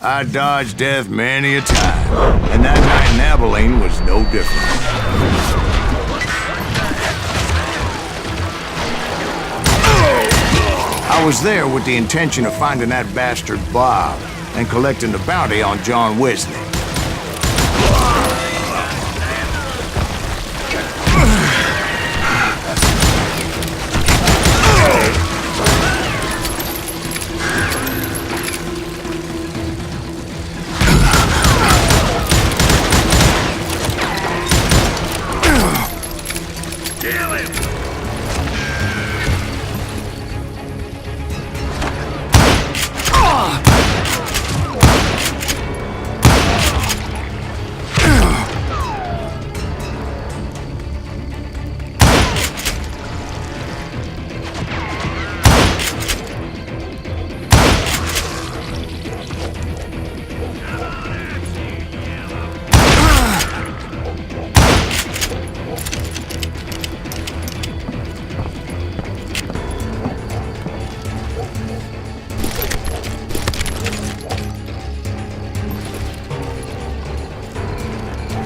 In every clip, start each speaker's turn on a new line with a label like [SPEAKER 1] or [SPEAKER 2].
[SPEAKER 1] I dodged death many a time, and that night in Abilene was no different. I was there with the intention of finding that bastard Bob and collecting the bounty on John Wesley.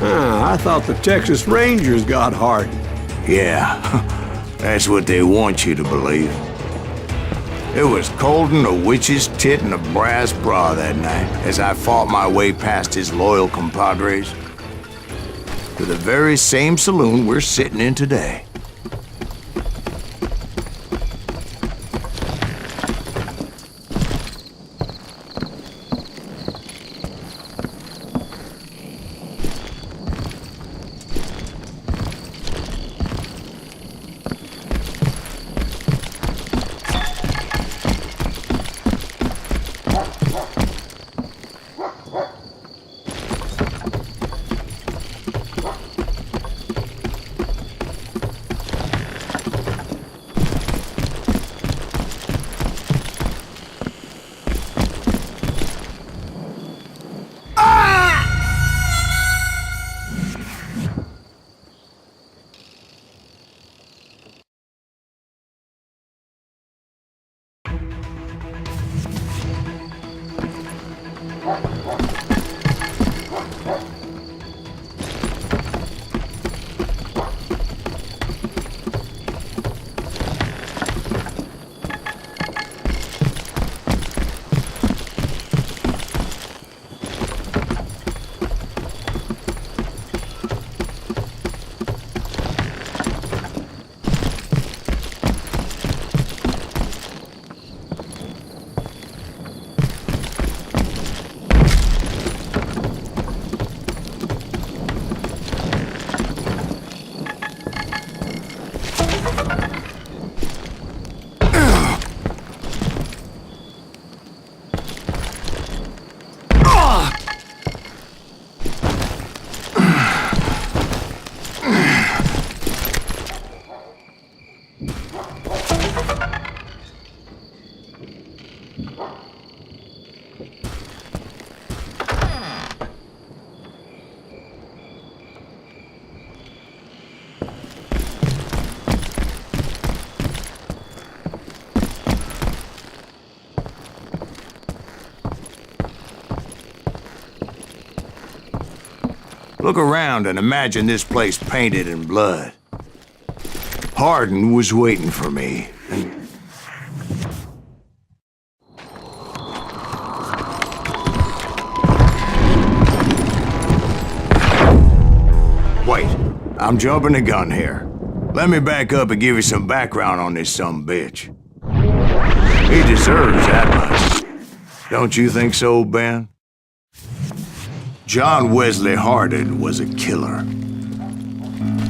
[SPEAKER 2] I thought the Texas Rangers got hardened.
[SPEAKER 1] Yeah, that's what they want you to believe. It was coldin' a witch's tit and a brass bra that night as I fought my way past his loyal compadres to the very same saloon we're sitting in today. Look around and imagine this place painted in blood. Hardin was waiting for me, and... Wait, I'm jumping the gun here. Let me back up and give you some background on this sumbitch. He deserves that much. Don't you think so, Ben? John Wesley Hardin was a killer.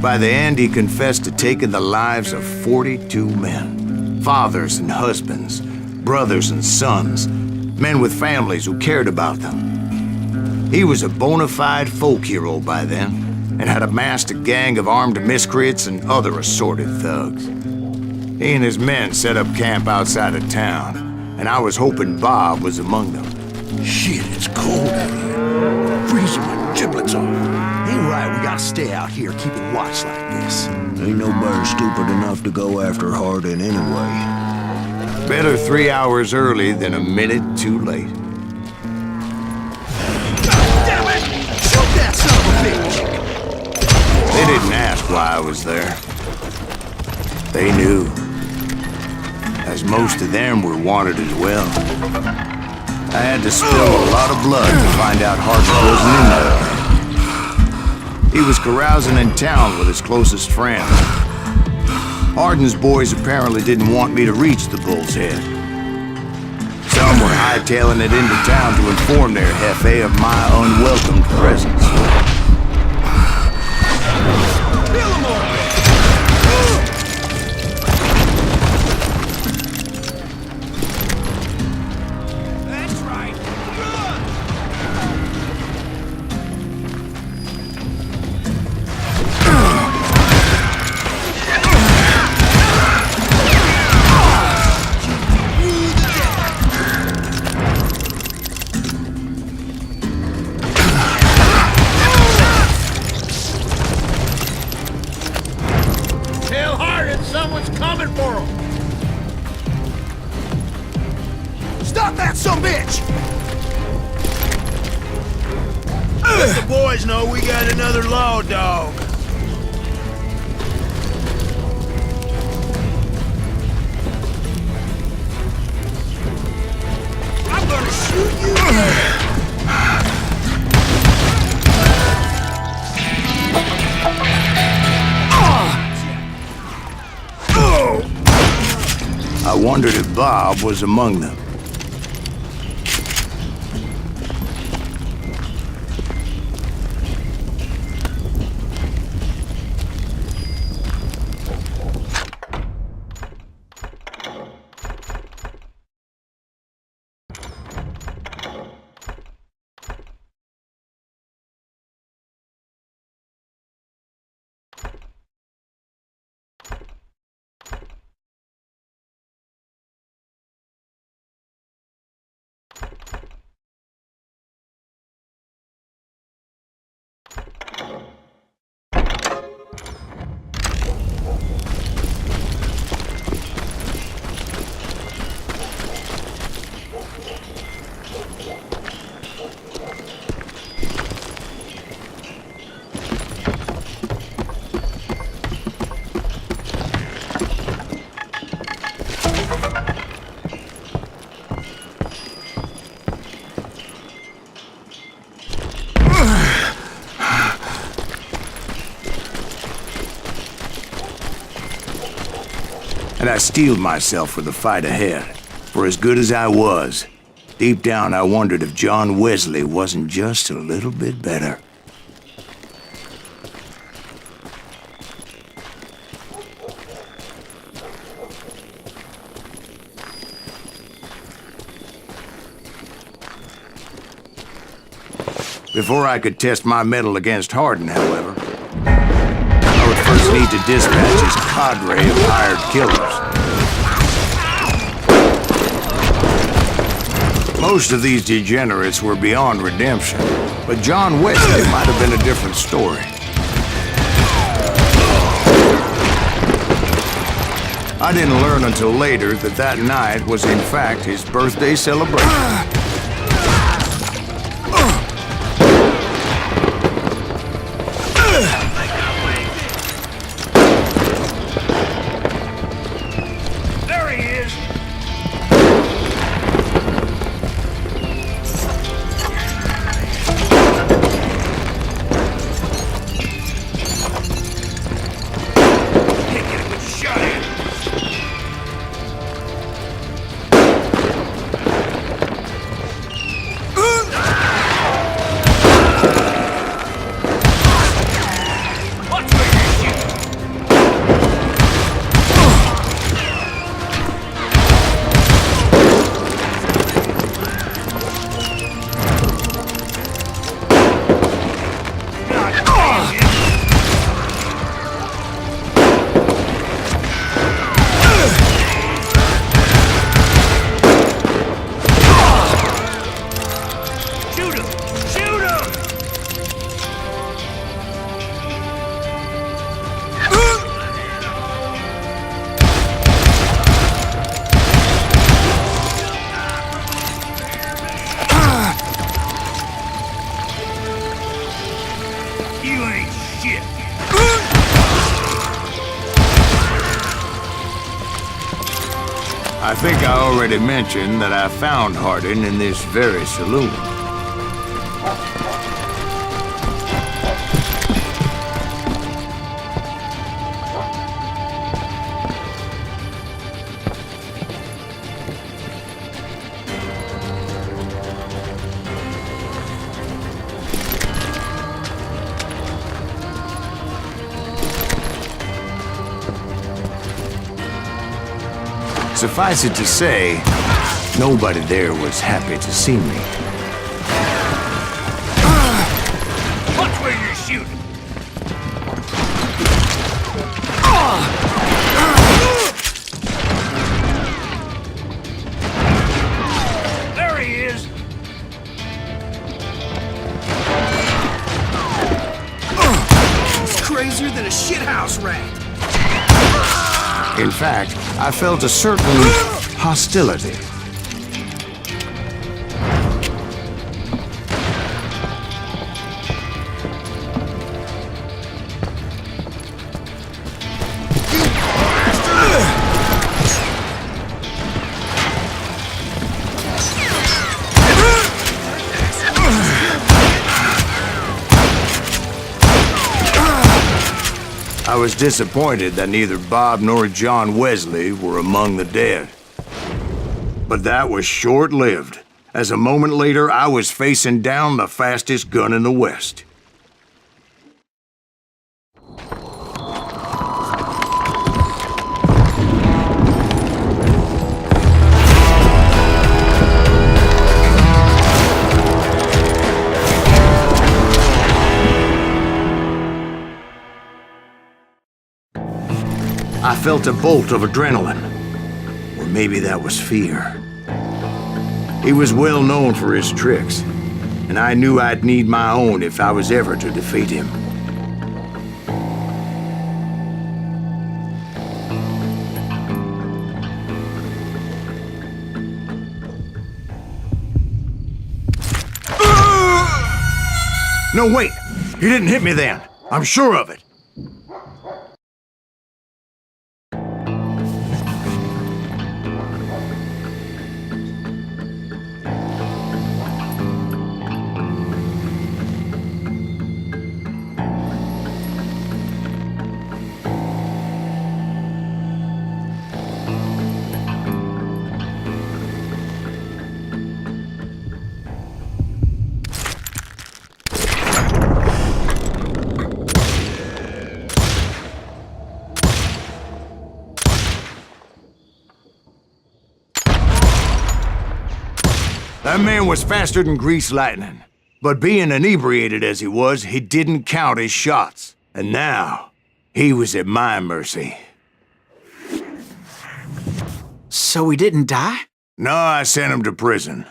[SPEAKER 1] By the end, he confessed to taking the lives of 42 men. Fathers and husbands, brothers and sons, men with families who cared about them. He was a bona fide folk hero by then, and had amassed a gang of armed miscreants and other assorted thugs. He and his men set up camp outside of town, and I was hoping Bob was among them.
[SPEAKER 3] Shit, it's cold out here. Freezing my giblets off. Ain't right we gotta stay out here keeping watch like this.
[SPEAKER 4] Ain't nobody stupid enough to go after Hardin anyway.
[SPEAKER 1] Better 3 hours early than a minute too late. asked why I was there. They knew, as most of them were wanted as well. I had to spill a lot of blood to find out Hardin wasn't in there. He was carousing in town with his closest friends. Hardin's boys apparently didn't want me to reach the Bull's Head. Some were hightailing it into town to inform their Jefe of my unwelcome presence.
[SPEAKER 5] Someone's coming for him!
[SPEAKER 3] Stop that sumbitch!
[SPEAKER 5] Let the boys know we got another law dog. I'm gonna shoot you dead!
[SPEAKER 1] I wondered if Bob was among them. And I steeled myself for the fight ahead. For as good as I was, deep down I wondered if John Wesley wasn't just a little bit better. Before I could test my mettle against Hardin, however, I would first need to dispatch his cadre of hired killers. Most of these degenerates were beyond redemption, but John Wesley might have been a different story. I didn't learn until later that that night was in fact his birthday celebration. I think I already mentioned that I found Hardin in this very saloon. Suffice it to say, nobody there was happy to see me.
[SPEAKER 5] Watch where you're shooting. There he is.
[SPEAKER 3] He's crazier than a shithouse rat.
[SPEAKER 1] In fact, I felt a certain hostility. I was disappointed that neither Bob nor John Wesley were among the dead. But that was short-lived, as a moment later I was facing down the fastest gun in the West. I felt a bolt of adrenaline, or maybe that was fear. He was well known for his tricks, and I knew I'd need my own if I was ever to defeat him. No, wait! He didn't hit me then. I'm sure of it. That man was faster than greased lightning. But being inebriated as he was, he didn't count his shots. And now, he was at my mercy.
[SPEAKER 6] So he didn't die?
[SPEAKER 1] No, I sent him to prison.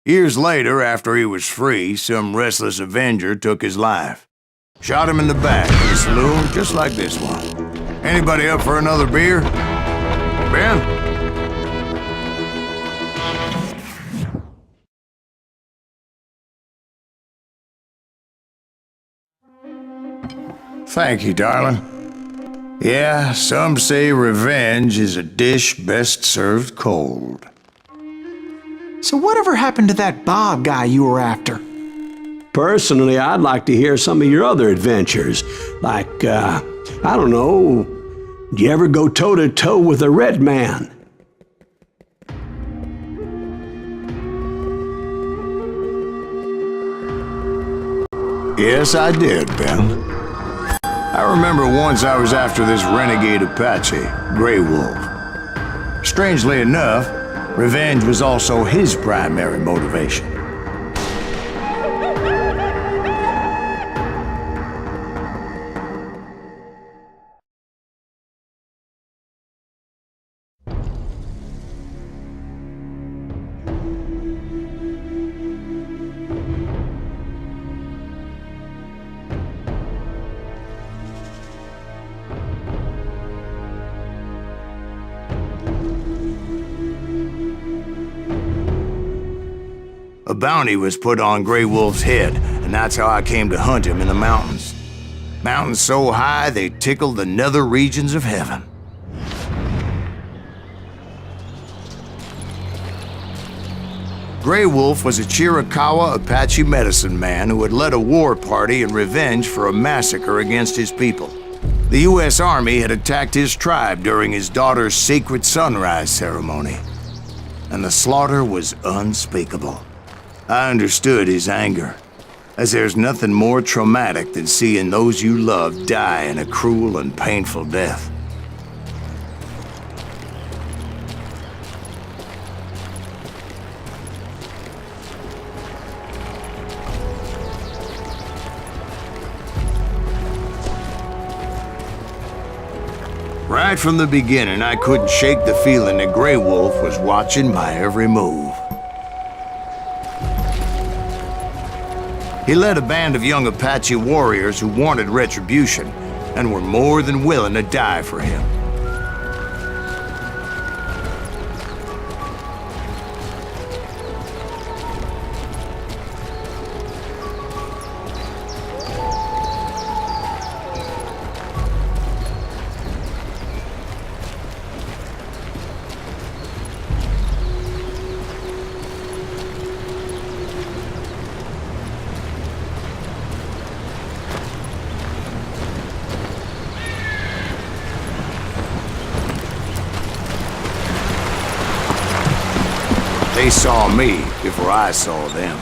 [SPEAKER 1] Years later, after he was free, some restless Avenger took his life. Shot him in the back in a saloon just like this one. Anybody up for another beer? Ben? Thank you, darling. Yeah, some say revenge is a dish best served cold.
[SPEAKER 6] So whatever happened to that Bob guy you were after?
[SPEAKER 2] Personally, I'd like to hear some of your other adventures. Like, I don't know, do you ever go toe-to-toe with a red man?
[SPEAKER 1] Yes, I did, Ben. I remember once I was after this renegade Apache, Grey Wolf. Strangely enough, revenge was also his primary motivation. A bounty was put on Grey Wolf's head, and that's how I came to hunt him in the mountains. Mountains so high they tickled the nether regions of heaven. Gray Wolf was a Chiricahua Apache medicine man who had led a war party in revenge for a massacre against his people. The U.S. Army had attacked his tribe during his daughter's sacred sunrise ceremony, and the slaughter was unspeakable. I understood his anger, as there's nothing more traumatic than seeing those you love die in a cruel and painful death. Right from the beginning, I couldn't shake the feeling that Gray Wolf was watching my every move. He led a band of young Apache warriors who wanted retribution and were more than willing to die for him. They saw me before I saw them.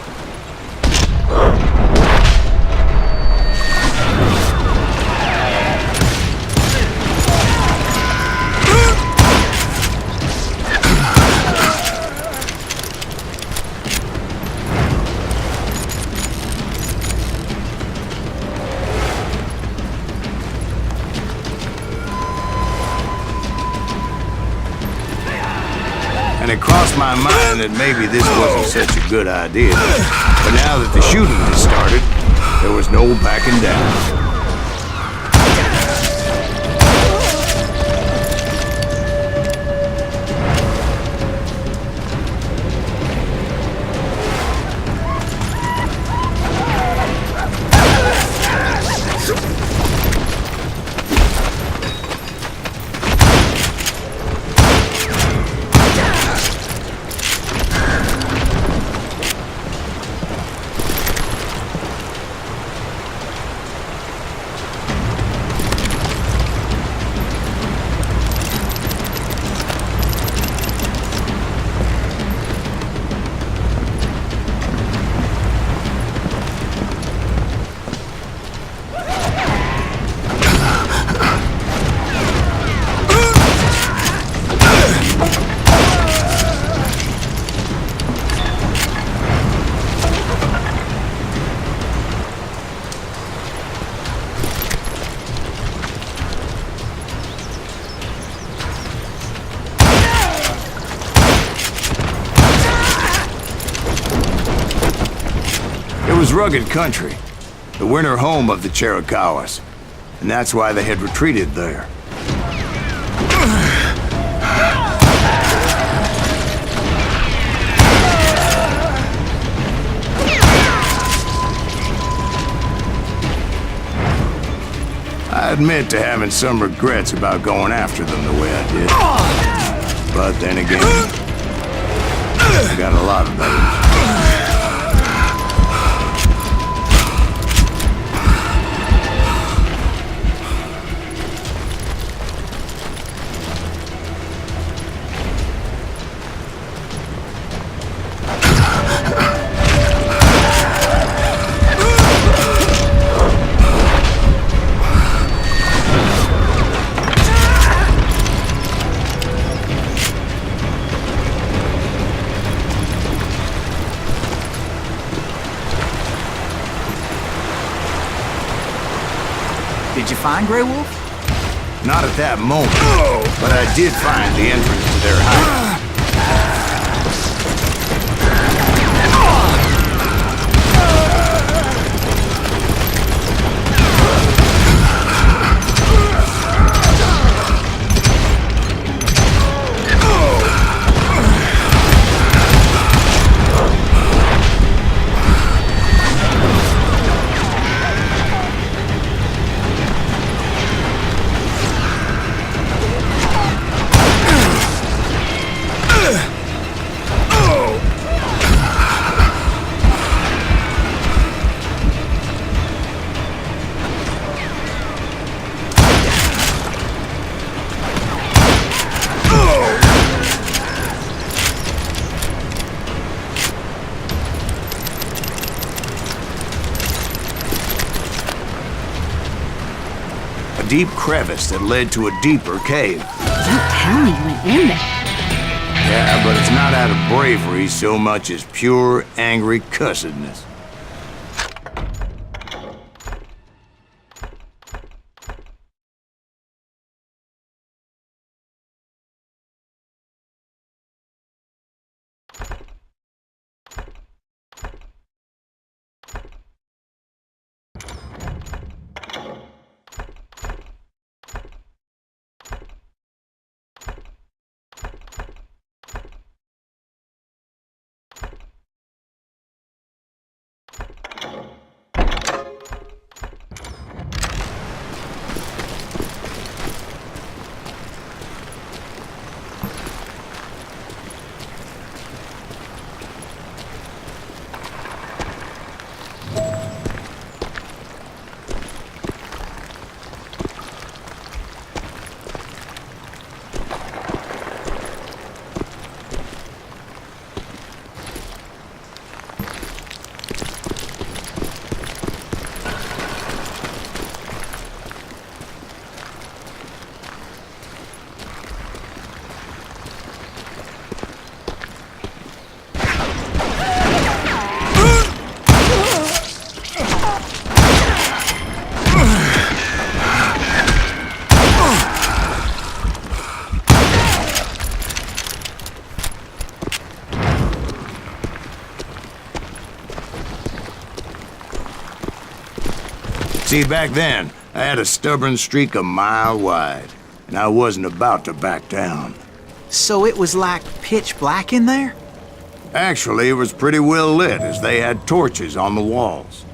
[SPEAKER 1] And it crossed my mind that maybe this wasn't such a good idea. But now that the shooting had started, there was no backing down. It was rugged country, the winter home of the Chiricahuas, and that's why they had retreated there. I admit to having some regrets about going after them the way I did. But then again, I got a lot of those.
[SPEAKER 6] Did you find Gray Wolf?
[SPEAKER 1] Not at that moment, but I did find the entrance to their hideout. deep crevice that led to a deeper cave.
[SPEAKER 7] Don't tell me you went in there.
[SPEAKER 1] Yeah, but it's not out of bravery so much as pure, angry cussedness. See, back then, I had a stubborn streak a mile wide, and I wasn't about to back down.
[SPEAKER 6] So it was like pitch black in there?
[SPEAKER 1] Actually, it was pretty well lit, as they had torches on the walls.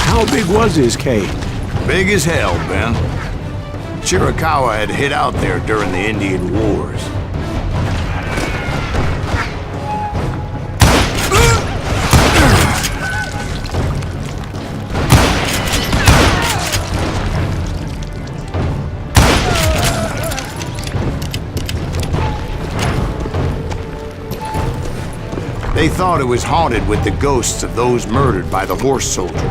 [SPEAKER 2] How big was his cave?
[SPEAKER 1] Big as hell, Ben. Chiricahua had hid out there during the Indian Wars. They thought it was haunted with the ghosts of those murdered by the horse soldiers.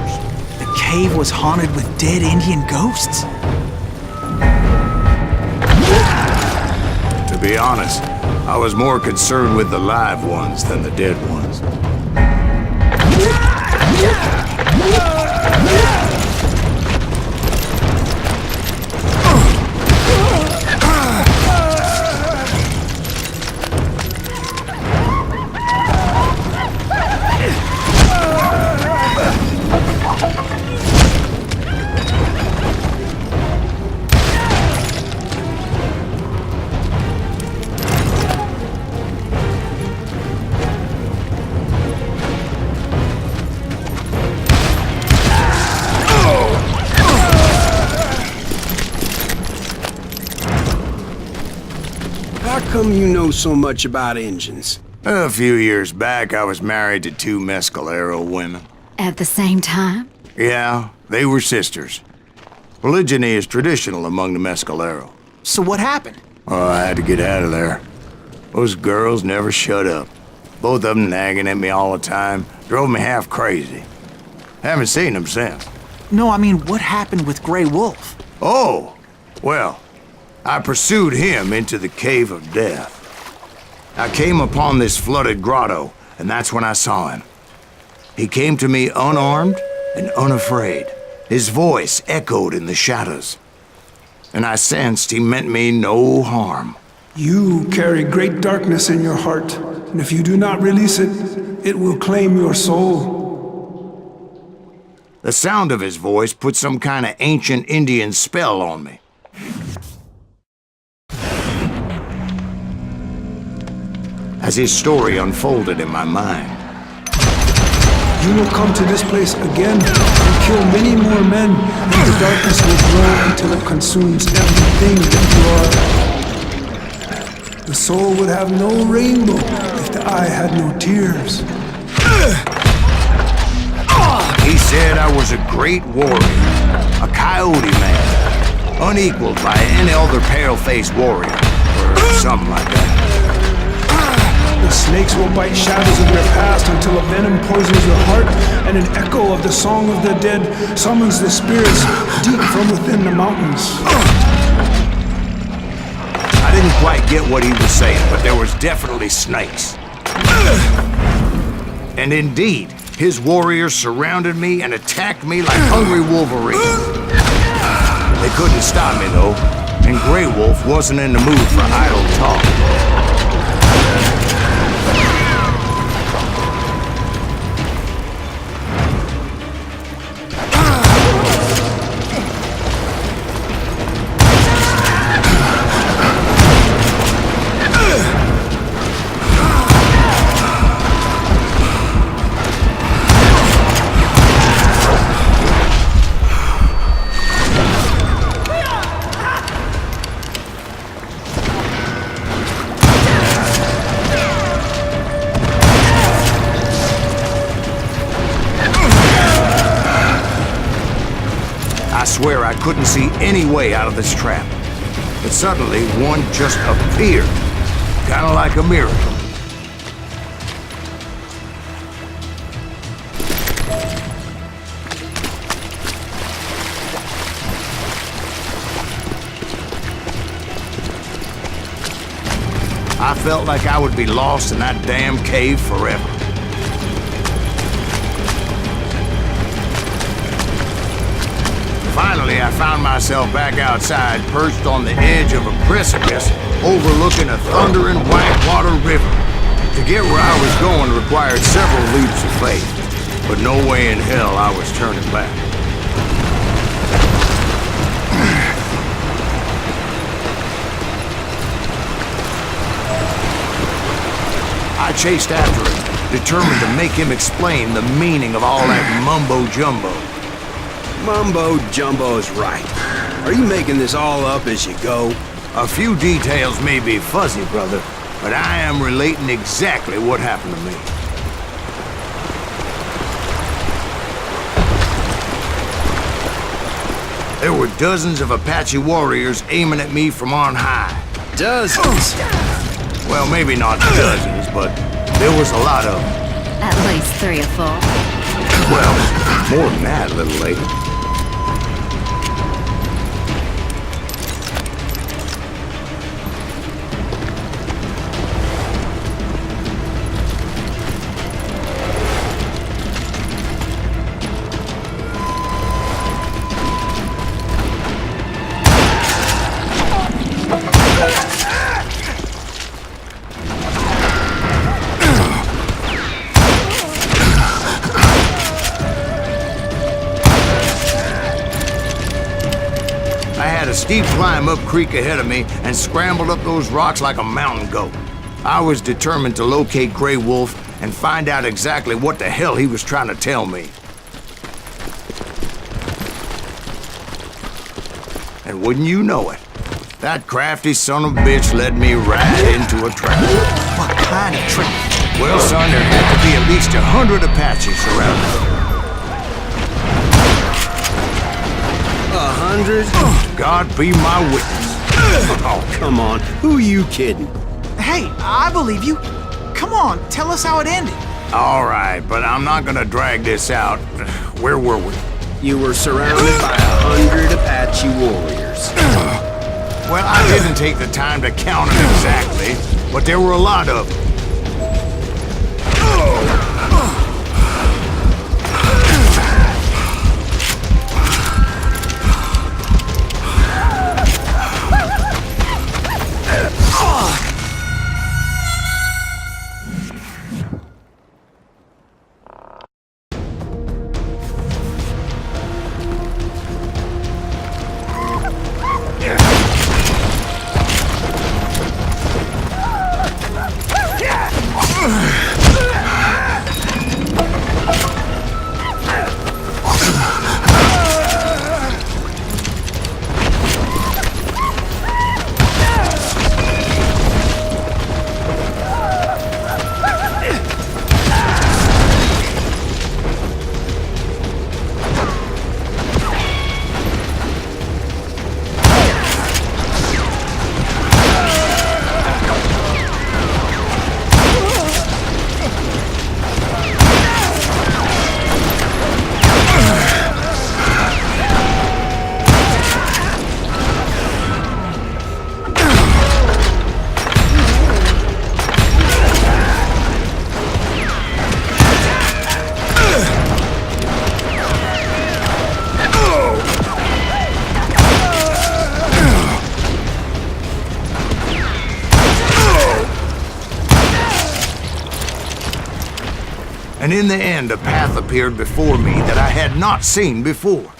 [SPEAKER 6] The cave was haunted with dead Indian ghosts?
[SPEAKER 1] To be honest, I was more concerned with the live ones than the dead ones.
[SPEAKER 2] How come you know so much about engines?
[SPEAKER 1] A few years back, I was married to two Mescalero women.
[SPEAKER 7] At the same time?
[SPEAKER 1] Yeah, they were sisters. Polygyny is traditional among the Mescalero.
[SPEAKER 6] So what happened?
[SPEAKER 1] Oh, I had to get out of there. Those girls never shut up. Both of them nagging at me all the time. Drove me half crazy. Haven't seen them since.
[SPEAKER 6] No, I mean, what happened with Grey Wolf?
[SPEAKER 1] Oh, well, I pursued him into the Cave of Death. I came upon this flooded grotto, and that's when I saw him. He came to me unarmed and unafraid. His voice echoed in the shadows, and I sensed he meant me no harm.
[SPEAKER 8] You carry great darkness in your heart, and if you do not release it, it will claim your soul.
[SPEAKER 1] The sound of his voice put some kind of ancient Indian spell on me. As his story unfolded in my mind,
[SPEAKER 8] You will come to this place again and kill many more men, and the darkness will grow until it consumes everything that you are. The soul would have no rainbow if the eye had no tears.
[SPEAKER 1] he said I was a great warrior, a coyote man, unequaled by any other pale-faced warrior, or something like that.
[SPEAKER 8] The snakes will bite shadows of your past until a venom poisons your heart, and an echo of the song of the dead summons the spirits deep from within the mountains.
[SPEAKER 1] I didn't quite get what he was saying, but there was definitely snakes. And indeed, his warriors surrounded me and attacked me like hungry wolverines. They couldn't stop me, though, and Grey Wolf wasn't in the mood for idle talk. I swear I couldn't see any way out of this trap. But suddenly, one just appeared. Kind of like a miracle. I felt like I would be lost in that damn cave forever. Finally, I found myself back outside, perched on the edge of a precipice, overlooking a thundering Whitewater River. To get where I was going required several leaps of faith, but no way in hell I was turning back. I chased after him, determined to make him explain the meaning of all that mumbo-jumbo.
[SPEAKER 3] Mumbo-jumbo's right. Are you making this all up as you go?
[SPEAKER 1] A few details may be fuzzy, brother, but I am relating exactly what happened to me. There were dozens of Apache warriors aiming at me from on high.
[SPEAKER 3] Dozens?
[SPEAKER 1] Well, maybe not dozens, but there was a lot of them.
[SPEAKER 7] At least 3 or 4.
[SPEAKER 1] Well, more than that a little later. A steep climb up creek ahead of me and scrambled up those rocks like a mountain goat. I was determined to locate Grey Wolf and find out exactly what the hell he was trying to tell me. And wouldn't you know it, that crafty son of a bitch led me right into a trap.
[SPEAKER 6] What kind of trick?
[SPEAKER 1] Well, son, there had to be at least 100 Apaches surrounded.
[SPEAKER 3] 100?
[SPEAKER 1] God be my witness.
[SPEAKER 3] Oh, come on. Who are you kidding?
[SPEAKER 6] Hey, I believe you. Come on, tell us how it ended.
[SPEAKER 1] All right, but I'm not gonna drag this out. Where were we?
[SPEAKER 3] You were surrounded by 100 Apache warriors.
[SPEAKER 1] Well, I didn't take the time to count them exactly, but there were a lot of them. And in the end, a path appeared before me that I had not seen before.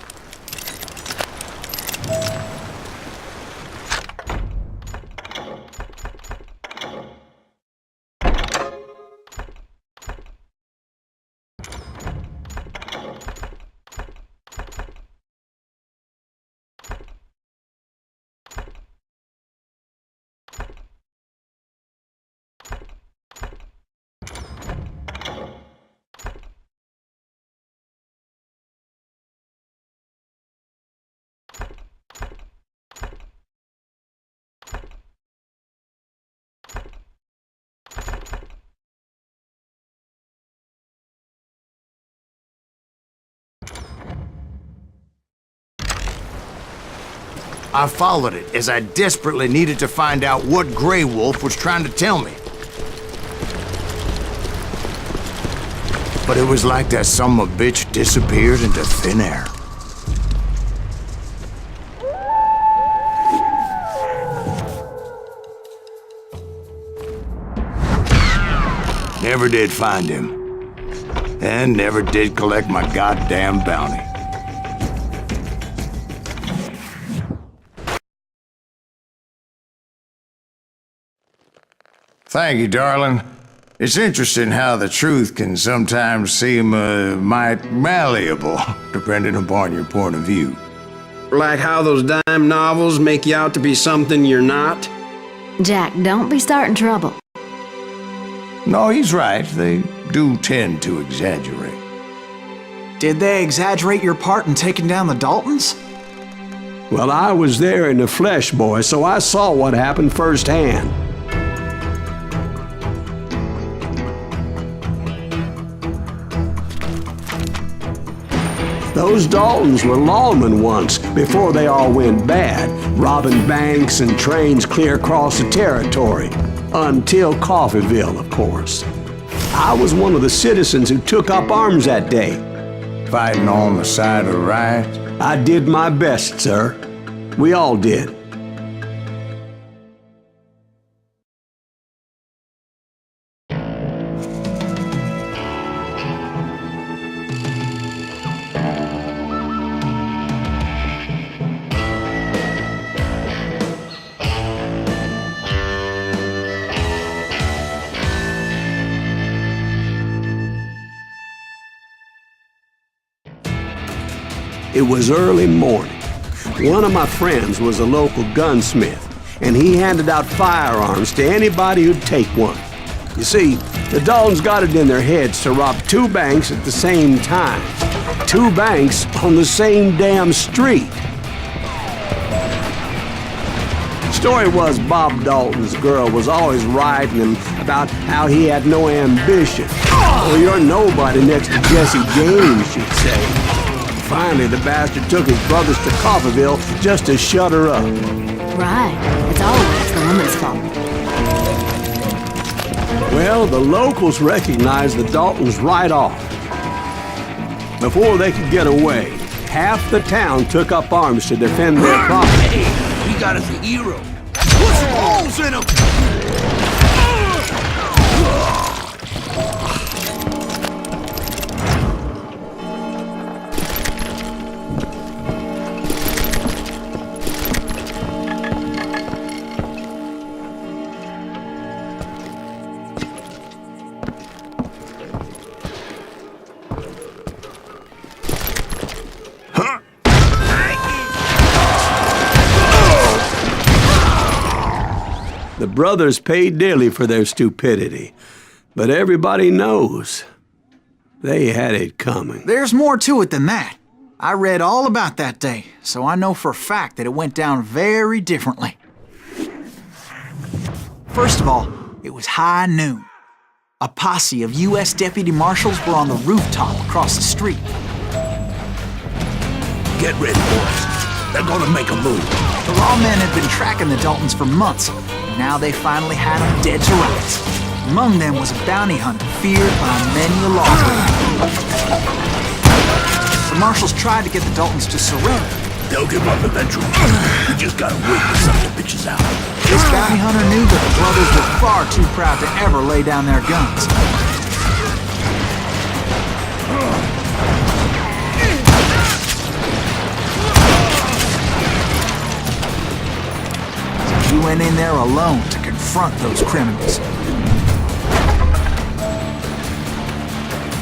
[SPEAKER 1] I followed it as I desperately needed to find out what Grey Wolf was trying to tell me. But it was like that son of a bitch disappeared into thin air. Never did find him. And never did collect my goddamn bounty. Thank you, darling. It's interesting how the truth can sometimes seem might malleable, depending upon your point of view.
[SPEAKER 9] Like how those dime novels make you out to be something you're not?
[SPEAKER 7] Jack, don't be starting trouble.
[SPEAKER 1] No, he's right. They do tend to exaggerate.
[SPEAKER 6] Did they exaggerate your part in taking down the Daltons?
[SPEAKER 2] Well, I was there in the flesh, boy, so I saw what happened firsthand. Those Daltons were lawmen once, before they all went bad, robbing banks and trains clear across the territory. Until Coffeeville, of course. I was one of the citizens who took up arms that day.
[SPEAKER 1] Fighting on the side of right?
[SPEAKER 2] I did my best, sir. We all did. It was early morning. One of my friends was a local gunsmith, and he handed out firearms to anybody who'd take one. You see, the Daltons got it in their heads to rob 2 banks at the same time. 2 banks on the same damn street. The story was Bob Dalton's girl was always writing him about how he had no ambition. Well, you're nobody next to Jesse James, she'd say. Finally, the bastard took his brothers to Coffeeville just to shut her up.
[SPEAKER 7] Right. It's always the woman's fault.
[SPEAKER 2] Well, the locals recognized the Daltons right off. Before they could get away, half the town took up arms to defend their property.
[SPEAKER 3] He got us a hero. Put some holes in him!
[SPEAKER 2] The brothers paid dearly for their stupidity, but everybody knows they had it coming.
[SPEAKER 6] There's more to it than that. I read all about that day, so I know for a fact that it went down very differently. First of all, it was high noon. A posse of U.S. deputy marshals were on the rooftop across the street.
[SPEAKER 3] Get ready, boys. They're gonna make a move.
[SPEAKER 6] The lawmen had been tracking the Daltons for months, and now they finally had them dead to rights. Among them was a bounty hunter feared by many a lawbreaker. The marshals tried to get the Daltons to surrender.
[SPEAKER 3] They'll give up eventually. We just gotta wait to suck the bitches out.
[SPEAKER 6] This bounty hunter knew that the brothers were far too proud to ever lay down their guns. went in there alone to confront those criminals.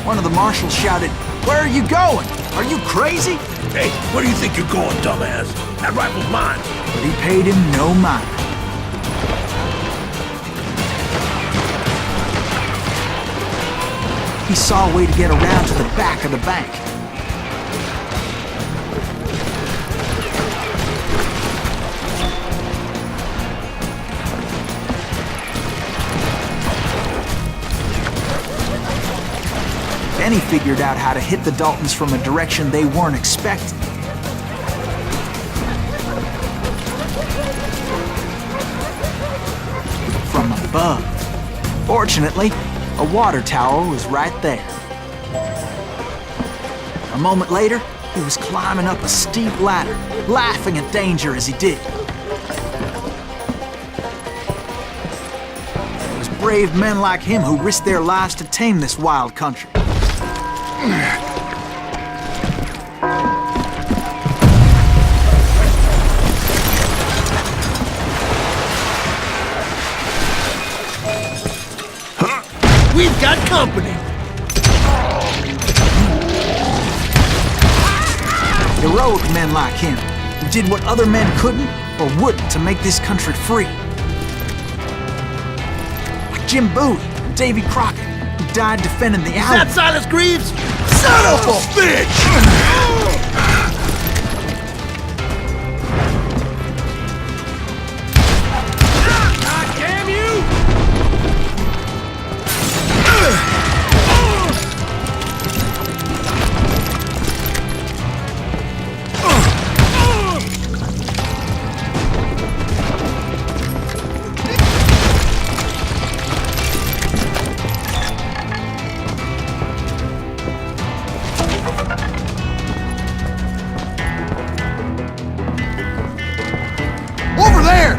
[SPEAKER 6] One of the marshals shouted, "Where are you going? Are you crazy?"
[SPEAKER 5] Hey, where do you think you're going, dumbass? That rifle's mine.
[SPEAKER 6] But he paid him no mind. He saw a way to get around to the back of the bank. Then he figured out how to hit the Daltons from a direction they weren't expecting. From above. Fortunately, a water tower was right there. A moment later, he was climbing up a steep ladder, laughing at danger as he did. It was brave men like him who risked their lives to tame this wild country.
[SPEAKER 5] We've got company.
[SPEAKER 6] Heroic men like him, who did what other men couldn't or wouldn't to make this country free. Like Jim Bowie and Davy Crockett, who died defending the Alamo.
[SPEAKER 5] Is that Silas Greaves? Son of a bitch! Over there!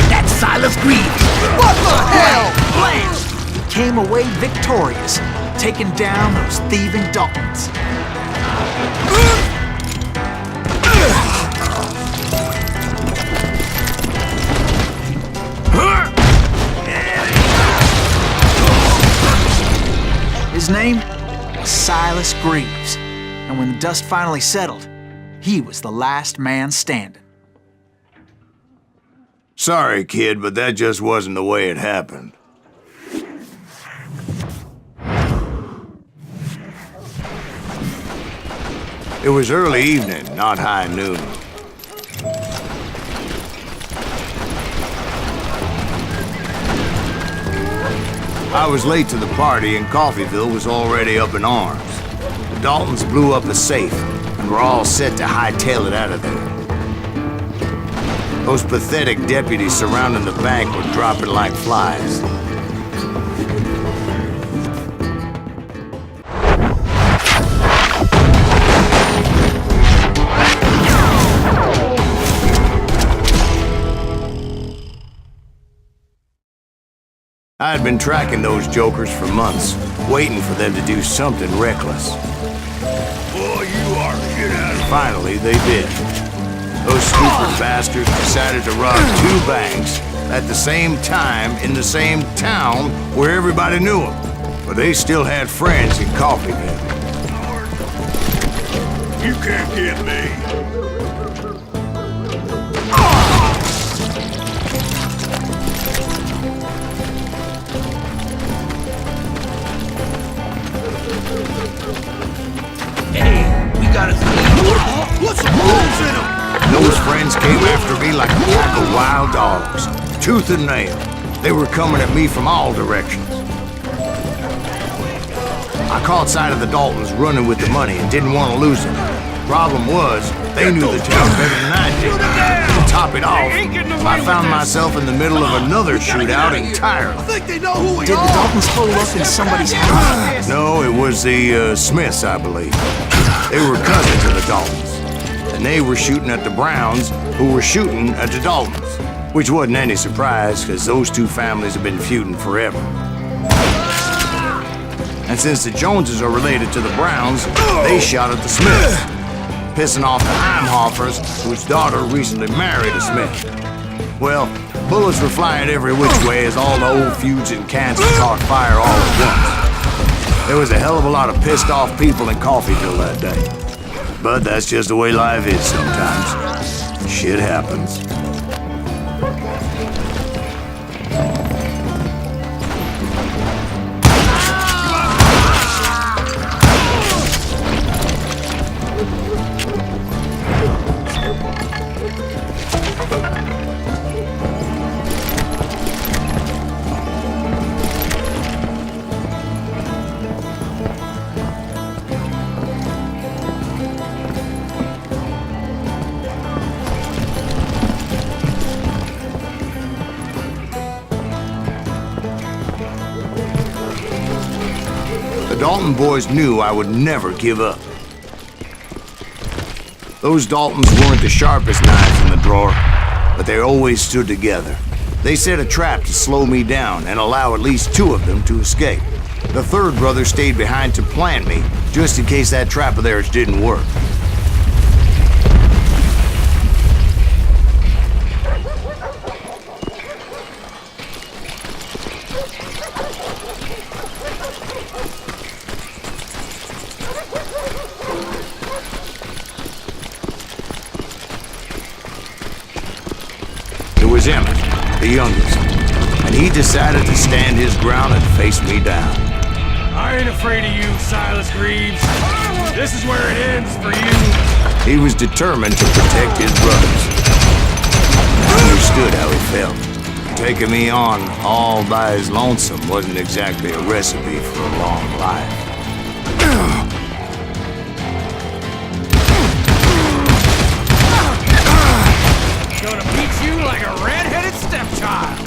[SPEAKER 5] That's Silas Greaves! What the hell?
[SPEAKER 6] Blast! He came away victorious, taking down those thieving Daltons. His name was Silas Greaves, and when the dust finally settled, he was the last man standing.
[SPEAKER 1] Sorry, kid, but that just wasn't the way it happened. It was early evening, not high noon. I was late to the party and Coffeyville was already up in arms. The Daltons blew up a safe and were all set to hightail it out of there. Those pathetic deputies surrounding the bank were dropping like flies. I had been tracking those jokers for months, waiting for them to do something reckless.
[SPEAKER 5] Boy, you are shit out of
[SPEAKER 1] Finally, they did. Those stupid bastards decided to rob two banks at the same time in the same town where everybody knew them. But they still had friends in Coffeyville.
[SPEAKER 5] You can't get me. Hey, we got us. Put some holes in them.
[SPEAKER 1] Those friends came after me like a pack of wild dogs, tooth and nail. They were coming at me from all directions. I caught sight of the Daltons running with the money and didn't want to lose it. Problem was, they knew the town better than I did. To top it off, I found myself in the middle of another shootout entirely.
[SPEAKER 5] I think they know who we
[SPEAKER 6] Did the
[SPEAKER 5] are.
[SPEAKER 6] Daltons hole up in somebody's house?
[SPEAKER 1] No, it was the Smiths, I believe. They were cousins of the Daltons. And they were shooting at the Browns, who were shooting at the Daltons. Which wasn't any surprise, because those two families have been feuding forever. And since the Joneses are related to the Browns, they shot at the Smiths. pissing off the Heimhoffers, whose daughter recently married a Smith. Well, bullets were flying every which way as all the old feuds in Kansas caught fire all at once. There was a hell of a lot of pissed off people in Coffeyville that day. But that's just the way life is sometimes. Shit happens. The Dalton boys knew I would never give up. Those Daltons weren't the sharpest knives in the drawer, but they always stood together. They set a trap to slow me down and allow at least two of them to escape. The third brother stayed behind to plant me, just in case that trap of theirs didn't work. It was Emmett, the youngest, and he decided to stand his ground and face me down.
[SPEAKER 5] I ain't afraid of you, Silas Greaves. This is where it ends for you.
[SPEAKER 1] He was determined to protect his brothers. I understood how he felt. Taking me on all by his lonesome wasn't exactly a recipe for a long life.
[SPEAKER 5] Gonna beat you like a red-headed stepchild.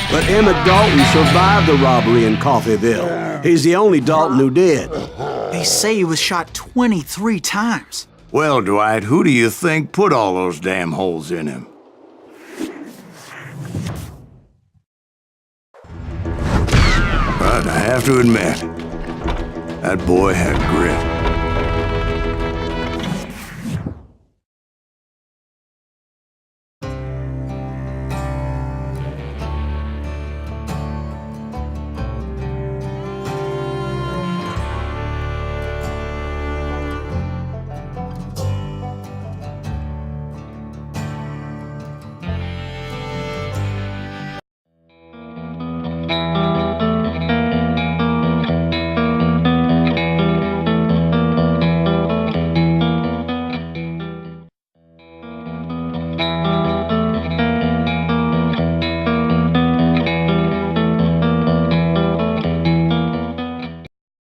[SPEAKER 2] But Emmett Dalton survived the robbery in Coffeyville. He's the only Dalton who did.
[SPEAKER 6] They say he was shot 23 times.
[SPEAKER 1] Well, Dwight, who do you think put all those damn holes in him? But I have to admit, that boy had grit.